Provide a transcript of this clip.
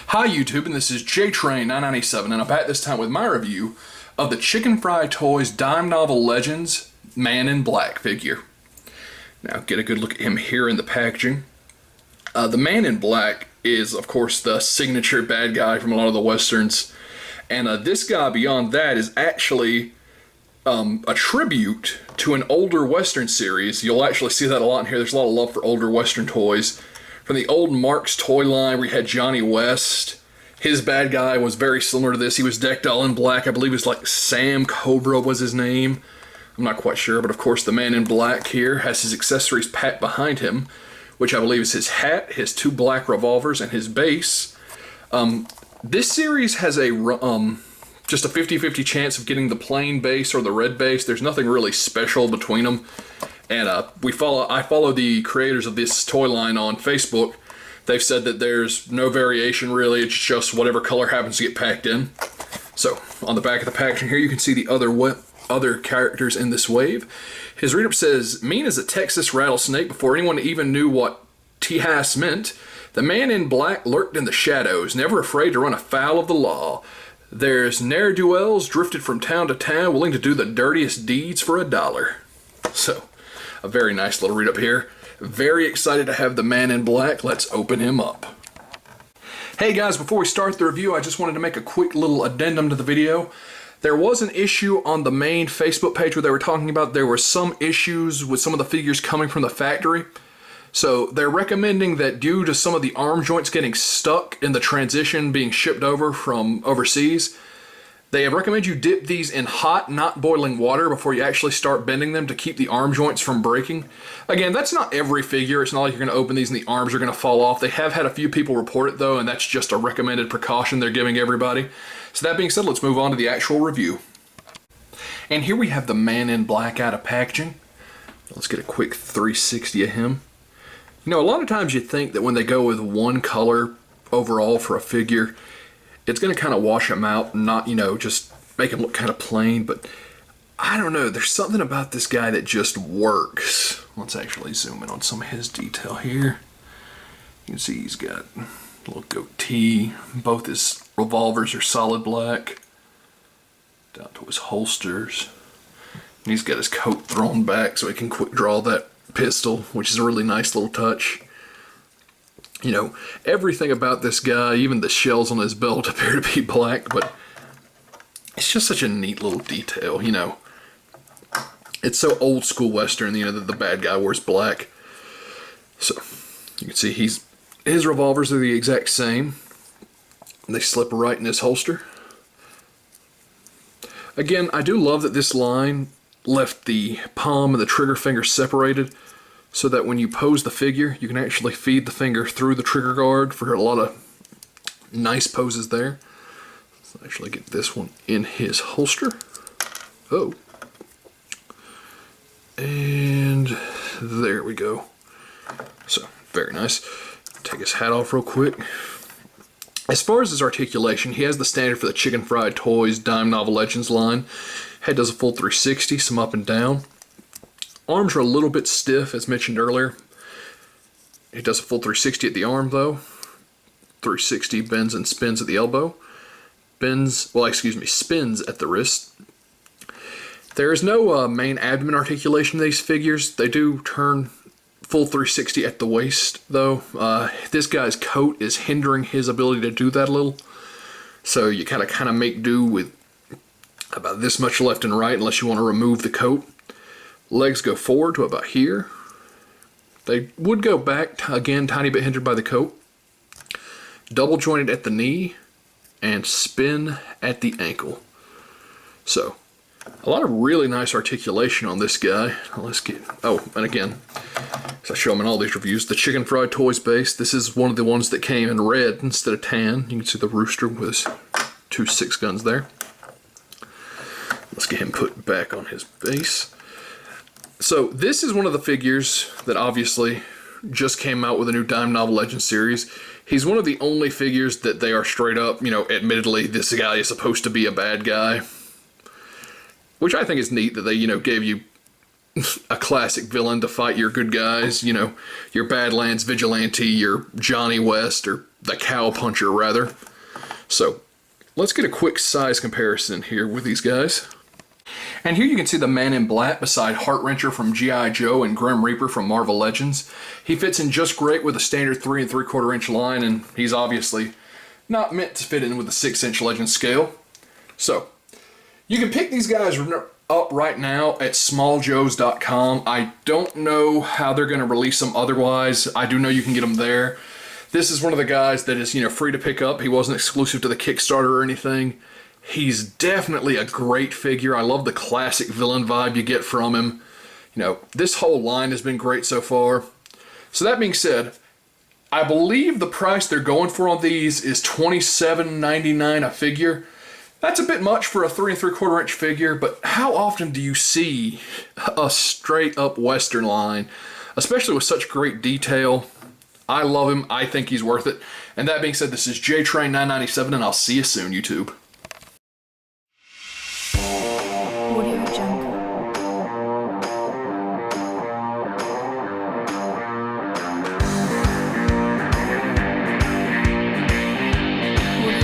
Hi YouTube, and this is JTrain997, and I'm back this time with my review of the Chicken Fried Toys Dime Novel Legends Man in Black figure. Now get a good look at him here in the packaging. The Man in Black is, of course, the signature bad guy from a lot of the westerns, and this guy beyond that is actually a tribute to an older western series. You'll actually see that a lot in here. There's a lot of love for older western toys. From the old Mark's toy line, we had Johnny West. His bad guy was very similar to this. He was decked all in black. I believe it was like Sam Cobra was his name. I'm not quite sure, but of course the Man in Black here has his accessories packed behind him, which I believe is his hat, his two black revolvers, and his base. This series has a just a 50-50 chance of getting the plain base or the red base. There's nothing really special between them. And I follow the creators of this toy line on Facebook. They've said that there's no variation really, it's just whatever color happens to get packed in. So, on the back of the packaging here, you can see the other characters in this wave. His read-up says, mean as a Texas rattlesnake before anyone even knew what Tejas meant, the Man in Black lurked in the shadows, never afraid to run afoul of the law. There's ne'er-do-wells drifted from town to town, willing to do the dirtiest deeds for $1. So, a very nice little read up here. Very excited to have the Man in Black. Let's open him up. Hey guys, before we start the review, I just wanted to make a quick little addendum to the video. There was an issue on the main Facebook page where they were talking about there were some issues with some of the figures coming from the factory. So they're recommending that due to some of the arm joints getting stuck in the transition being shipped over from overseas, they recommend you dip these in hot, not boiling water before you actually start bending them to keep the arm joints from breaking. Again, that's not every figure. It's not like you're going to open these and the arms are going to fall off. They have had a few people report it though, and that's just a recommended precaution they're giving everybody. So that being said, let's move on to the actual review. And here we have the Man in Black out of packaging. Let's get a quick 360 of him. You know, a lot of times you think that when they go with one color overall for a figure, it's going to kind of wash them out and not, you know, just make them look kind of plain. But I don't know. There's something about this guy that just works. Let's actually zoom in on some of his detail here. You can see he's got a little goatee. Both his revolvers are solid black. Down to his holsters. And he's got his coat thrown back so he can quick draw that pistol, which is a really nice little touch. You know, everything about this guy, even the shells on his belt appear to be black, but it's just such a neat little detail, you know. It's so old school western, you know, that the bad guy wears black. So, you can see his revolvers are the exact same. They slip right in his holster. Again, I do love that this line left the palm and the trigger finger separated, so that when you pose the figure, you can actually feed the finger through the trigger guard for a lot of nice poses there. Let's actually get this one in his holster. Oh. And there we go. So, very nice. Take his hat off real quick. As far as his articulation, he has the standard for the Chicken Fried Toys Dime Novel Legends line. Head does a full 360, some up and down. Arms are a little bit stiff, as mentioned earlier. It does a full 360 at the arm, though. 360 bends and spins at the elbow. Spins at the wrist. There is no main abdomen articulation in these figures. They do turn full 360 at the waist, though. This guy's coat is hindering his ability to do that a little. So you kind of make do with about this much left and right, unless you want to remove the coat. Legs go forward to about here. They would go back, again, tiny bit hindered by the coat. Double jointed at the knee and spin at the ankle. So, a lot of really nice articulation on this guy. Let's get, and again, as I show them in all these reviews, the Chicken Fried Toys base. This is one of the ones that came in red instead of tan. You can see the rooster with his 2 6 guns there. Let's get him put back on his base. So this is one of the figures that obviously just came out with a new Dime Novel Legends series. He's one of the only figures that they are straight up, you know, admittedly this guy is supposed to be a bad guy. Which I think is neat that they, you know, gave you a classic villain to fight your good guys, you know, your Badlands Vigilante, your Johnny West, or the Cow Puncher, rather. So, let's get a quick size comparison here with these guys. And here you can see the Man in Black beside Heart-Wrencher from G.I. Joe and Grim Reaper from Marvel Legends. He fits in just great with a standard 3 3/4 inch line, and he's obviously not meant to fit in with the 6-inch Legend scale. So, you can pick these guys up right now at smalljoes.com. I don't know how they're going to release them otherwise. I do know you can get them there. This is one of the guys that is, you know, free to pick up. He wasn't exclusive to the Kickstarter or anything. He's definitely a great figure. I love the classic villain vibe you get from him. You know, this whole line has been great so far. So that being said, I believe the price they're going for on these is $27.99 a figure. That's a bit much for a 3 3/4 inch figure, but how often do you see a straight up Western line, especially with such great detail? I love him. I think he's worth it. And that being said, this is JTrain997, and I'll see you soon, YouTube.